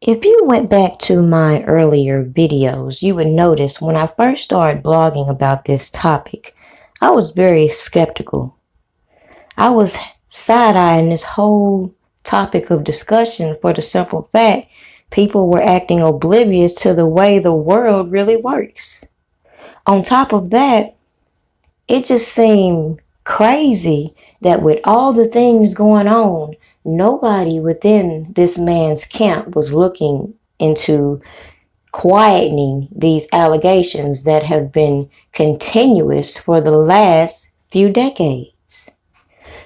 If you went back to my earlier videos, you would notice when I first started blogging about this topic, I was very skeptical. I was side-eyeing this whole topic of discussion for the simple fact people were acting oblivious to the way the world really works. On top of that, it just seemed crazy that with all the things going on, nobody within this man's camp was looking into quietening these allegations that have been continuous for the last few decades.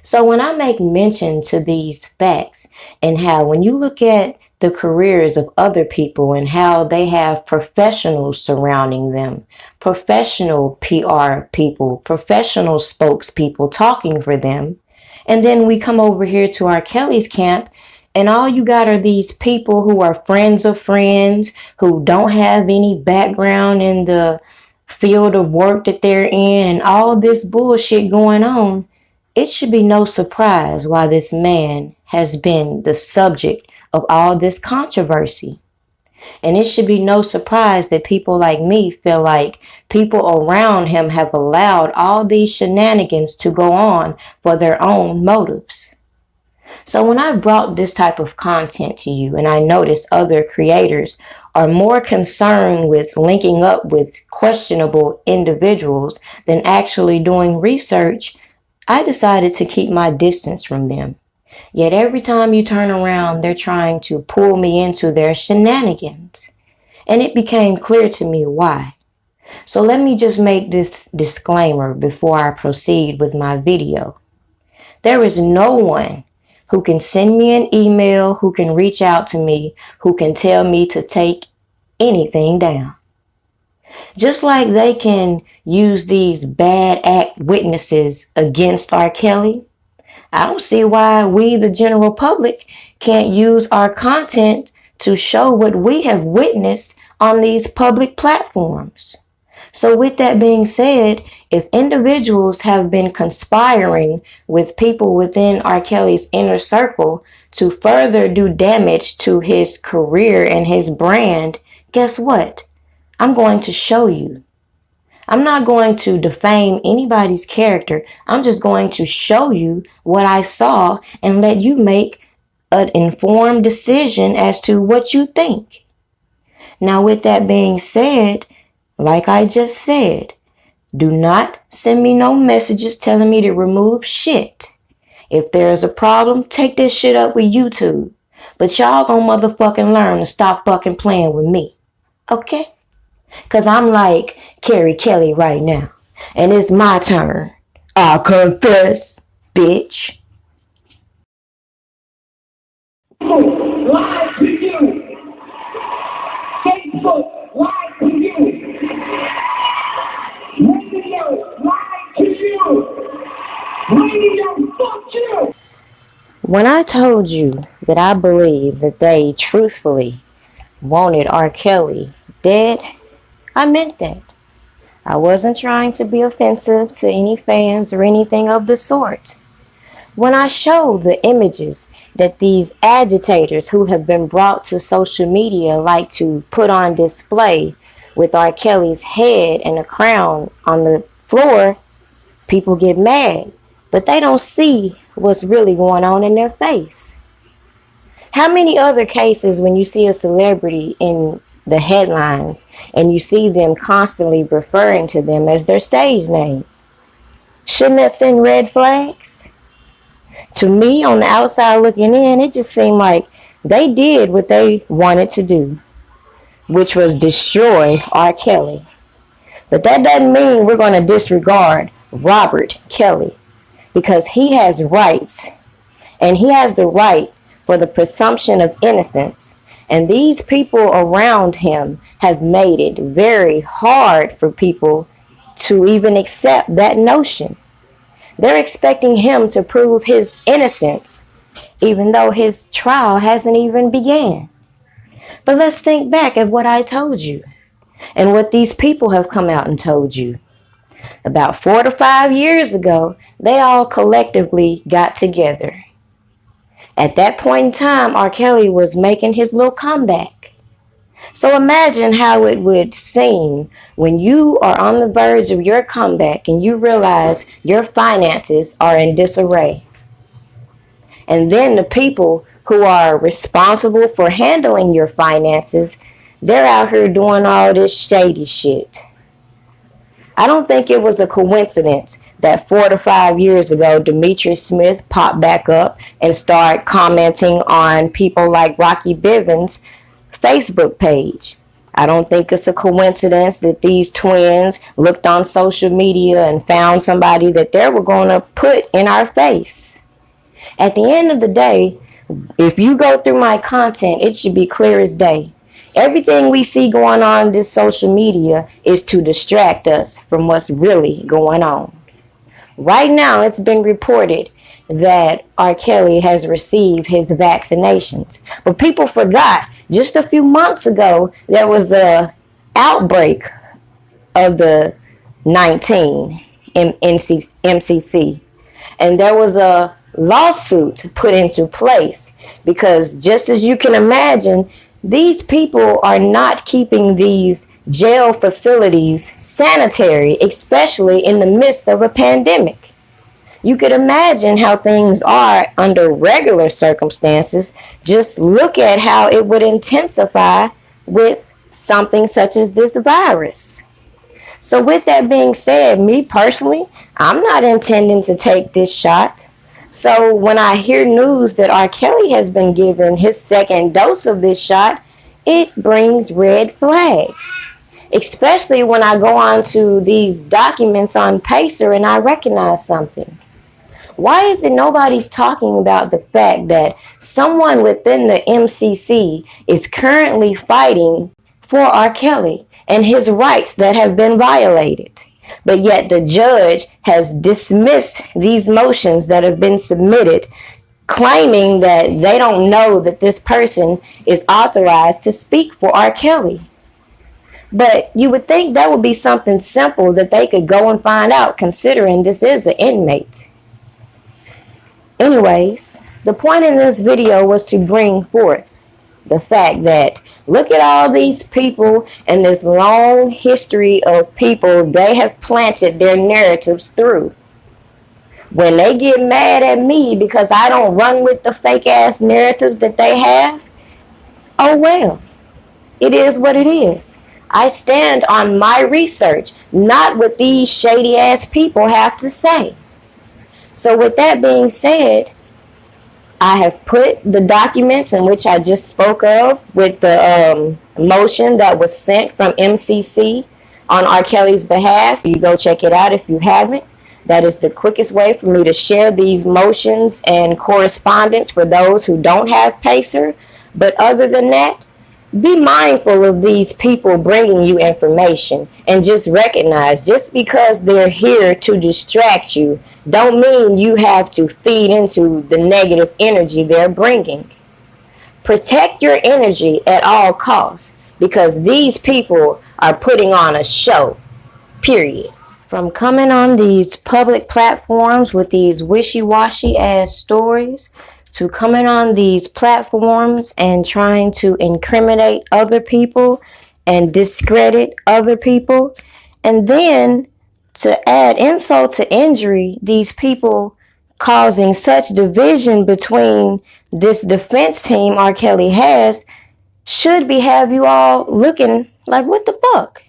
So when I make mention to these facts and how when you look at the careers of other people and how they have professionals surrounding them, professional PR people, professional spokespeople talking for them, and then we come over here to R. Kelly's camp and all you got are these people who are friends of friends who don't have any background in the field of work that they're in and all this bullshit going on. It should be no surprise why this man has been the subject of all this controversy. And it should be no surprise that people like me feel like people around him have allowed all these shenanigans to go on for their own motives. So when I brought this type of content to you and I noticed other creators are more concerned with linking up with questionable individuals than actually doing research, I decided to keep my distance from them. Yet every time you turn around, they're trying to pull me into their shenanigans. And it became clear to me why. So let me just make this disclaimer before I proceed with my video. There is no one who can send me an email, who can reach out to me, who can tell me to take anything down. Just like they can use these bad act witnesses against R. Kelly, I don't see why we, the general public, can't use our content to show what we have witnessed on these public platforms. So with that being said, if individuals have been conspiring with people within R. Kelly's inner circle to further do damage to his career and his brand, guess what? I'm going to show you. I'm not going to defame anybody's character. I'm just going to show you what I saw and let you make an informed decision as to what you think. Now, with that being said, like I just said, do not send me no messages telling me to remove shit. If there's a problem, take this shit up with YouTube. But y'all gonna motherfucking learn to stop fucking playing with me. Okay? Cause I'm like Carrie Kelly right now. And it's my turn. I'll confess, bitch. Live to you. Facebook, live to you. Radio, live to you. Radio, fuck you. When I told you that I believe that they truthfully wanted R. Kelly dead, I meant that. I wasn't trying to be offensive to any fans or anything of the sort. When I showed the images that these agitators who have been brought to social media like to put on display with R. Kelly's head and a crown on the floor, people get mad, but they don't see what's really going on in their face. How many other cases when you see a celebrity in the headlines and you see them constantly referring to them as their stage name? Shouldn't that send red flags? To me, on the outside looking in, it just seemed like they did what they wanted to do, which was destroy R. Kelly. But that doesn't mean we're going to disregard Robert Kelly, because he has rights, and he has the right for the presumption of innocence. And these people around him have made it very hard for people to even accept that notion. They're expecting him to prove his innocence, even though his trial hasn't even began. But let's think back at what I told you and what these people have come out and told you. About 4 to 5 years ago, they all collectively got together At that point in time, R. Kelly was making his little comeback. So imagine how it would seem when you are on the verge of your comeback and you realize your finances are in disarray. And then the people who are responsible for handling your finances, they're out here doing all this shady shit. I don't think it was a coincidence that 4 to 5 years ago, Demetrius Smith popped back up and started commenting on people like Rocky Bivens' Facebook page. I don't think it's a coincidence that these twins looked on social media and found somebody that they were going to put in our face. At the end of the day, if you go through my content, it should be clear as day. Everything we see going on in this social media is to distract us from what's really going on. Right now, it's been reported that R. Kelly has received his vaccinations. But people forgot, just a few months ago, there was an outbreak of the 19 MCC. And there was a lawsuit put into place because, just as you can imagine, these people are not keeping these jail facilities sanitary, especially in the midst of a pandemic. You could imagine how things are under regular circumstances. Just look at how it would intensify with something such as this virus. So with that being said, me personally, I'm not intending to take this shot. So when I hear news that R. Kelly has been given his second dose of this shot, it brings red flags. Especially when I go on to these documents on Pacer and I recognize something. Why is it nobody's talking about the fact that someone within the MCC is currently fighting for R. Kelly and his rights that have been violated? But yet the judge has dismissed these motions that have been submitted, claiming that they don't know that this person is authorized to speak for R. Kelly. But you would think that would be something simple that they could go and find out, considering this is an inmate. Anyways, the point in this video was to bring forth the fact that look at all these people and this long history of people they have planted their narratives through. When they get mad at me because I don't run with the fake ass narratives that they have, oh well, it is what it is. I stand on my research, not what these shady ass people have to say. So with that being said, I have put the documents in which I just spoke of with the motion that was sent from MCC on R. Kelly's behalf. You go check it out if you haven't. That is the quickest way for me to share these motions and correspondence for those who don't have Pacer. But other than that, be mindful of these people bringing you information and just recognize just because they're here to distract you don't mean you have to feed into the negative energy they're bringing. Protect your energy at all costs because these people are putting on a show, period. From coming on these public platforms with these wishy-washy ass stories to coming on these platforms and trying to incriminate other people and discredit other people. And then to add insult to injury, these people causing such division between this defense team R. Kelly has should have you all looking like, what the fuck?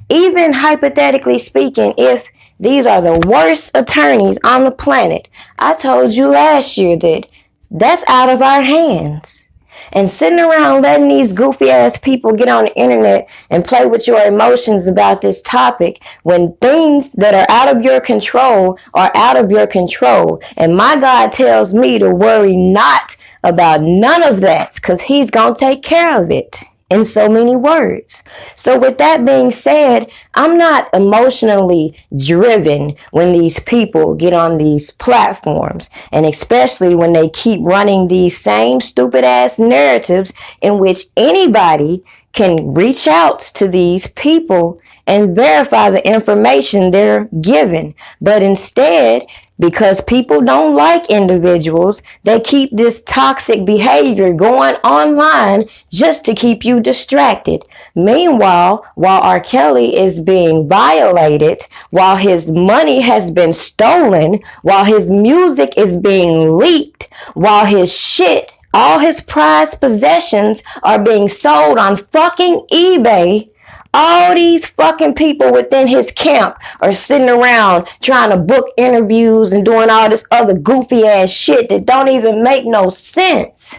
Even hypothetically speaking, if these are the worst attorneys on the planet, I told you last year that that's out of our hands. And sitting around letting these goofy ass people get on the internet and play with your emotions about this topic when things that are out of your control are out of your control. And my God tells me to worry not about none of that because he's going to take care of it. In so many words. So with that being said, I'm not emotionally driven when these people get on these platforms, and especially when they keep running these same stupid ass narratives in which anybody can reach out to these people and verify the information they're given. But instead, Because people don't like individuals, they keep this toxic behavior going online just to keep you distracted. Meanwhile, while R. Kelly is being violated, while his money has been stolen, while his music is being leaked, while his shit, all his prized possessions are being sold on fucking eBay, all these fucking people within his camp are sitting around trying to book interviews and doing all this other goofy ass shit that don't even make no sense.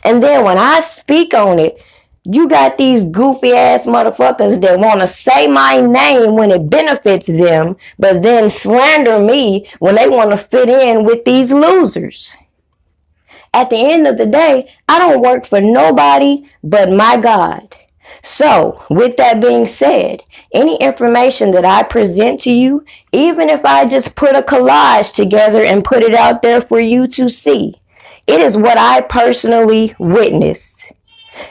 And then when I speak on it, you got these goofy ass motherfuckers that want to say my name when it benefits them, but then slander me when they want to fit in with these losers. At the end of the day, I don't work for nobody but my God. So, with that being said, any information that I present to you, even if I just put a collage together and put it out there for you to see, it is what I personally witnessed.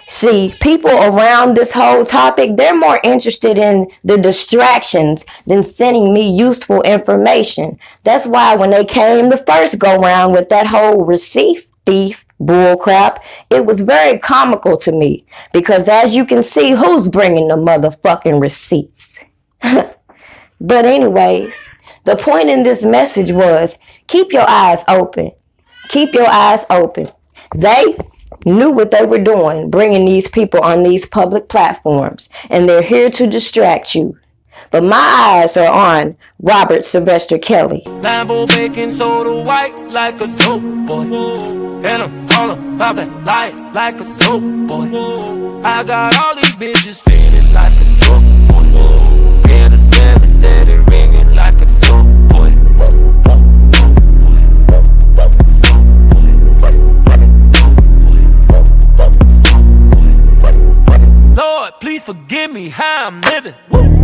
See, people around this whole topic, they're more interested in the distractions than sending me useful information. That's why when they came the first go round with that whole receipt thief bullcrap, it was very comical to me, because as you can see, who's bringing the motherfucking receipts? But anyways, the point in this message was, keep your eyes open. Keep your eyes open. They knew what they were doing, bringing these people on these public platforms, and they're here to distract you. But my eyes are on Robert Sylvester Kelly. Lambo baking soda white like a dope boy. And I'm all about that life like a dope boy. I got all these bitches spinning like a dope boy. And the seven steady ringing like a dope boy. Lord, please forgive me how I'm living. Woo.